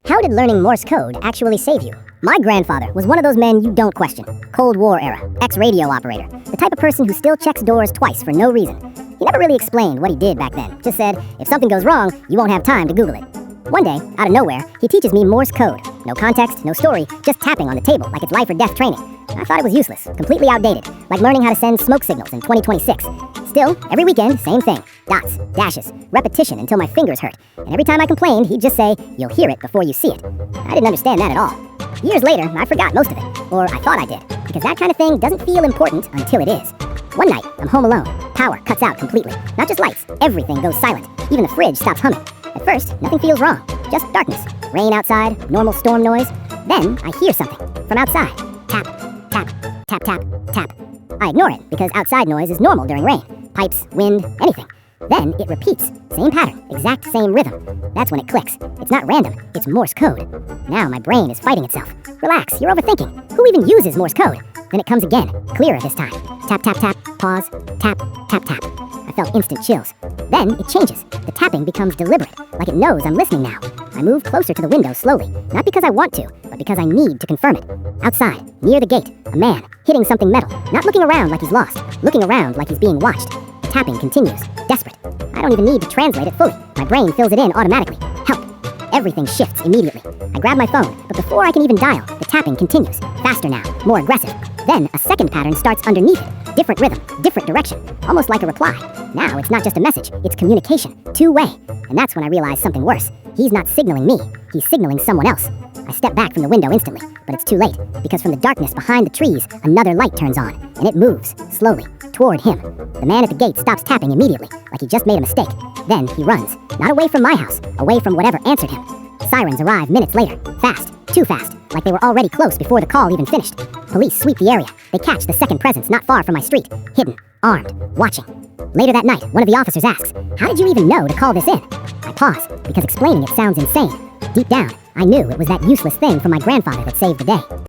How did learning Morse code actually save you? My grandfather was one of those men you don't question. Cold War era, ex-radio operator, the type of person who still checks doors twice for no reason. He never really explained what he did back then, just said, if something goes wrong, you won't have time to Google it. One day, out of nowhere, he teaches me Morse code. No context, no story, just tapping on the table like it's life or death training. I thought it was useless, completely outdated, like learning how to send smoke signals in 2026. Still, every weekend, same thing. Dots, dashes, repetition until my fingers hurt. And every time I complained, he'd just say, you'll hear it before you see it. I didn't understand that at all. Years later, I forgot most of it. Or I thought I did. Because that kind of thing doesn't feel important until it is. One night, I'm home alone. Power cuts out completely. Not just lights, everything goes silent. Even the fridge stops humming. At first, nothing feels wrong. Just darkness. Rain outside, normal storm noise. Then, I hear something. From outside. Tap, tap, tap, tap, tap. I ignore it, because outside noise is normal during rain. Pipes, wind, anything. Then it repeats. Same pattern, exact same rhythm. That's when it clicks. It's not random, it's Morse code. Now my brain is fighting itself. Relax, you're overthinking. Who even uses Morse code? Then it comes again, clearer this time. Tap, tap, tap, pause, tap, tap, tap. I felt instant chills. Then it changes. The tapping becomes deliberate, like it knows I'm listening now. I move closer to the window slowly, not because I want to, but because I need to confirm it. Outside, near the gate, a man, hitting something metal, not looking around like he's lost, looking around like he's being watched. The tapping continues, desperate. I don't even need to translate it fully. My brain fills it in automatically. Help. Everything shifts immediately. I grab my phone, but before I can even dial, the tapping continues. Faster now, more aggressive. Then a second pattern starts underneath it. Different rhythm, different direction, almost like a reply. Now it's not just a message, it's communication, two-way. And that's when I realize something worse. He's not signaling me, he's signaling someone else. I step back from the window instantly, but it's too late, because from the darkness behind the trees, another light turns on, and it moves, slowly, toward him. The man at the gate stops tapping immediately, like he just made a mistake. Then he runs, not away from my house, away from whatever answered him. Sirens arrive minutes later, fast, too fast, like they were already close before the call even finished. Police sweep the area. They catch the second presence not far from my street, hidden, armed, watching. Later that night, one of the officers asks, how did you even know to call this in? I pause, because explaining it sounds insane. Deep down, I knew it was that useless thing from my grandfather that saved the day.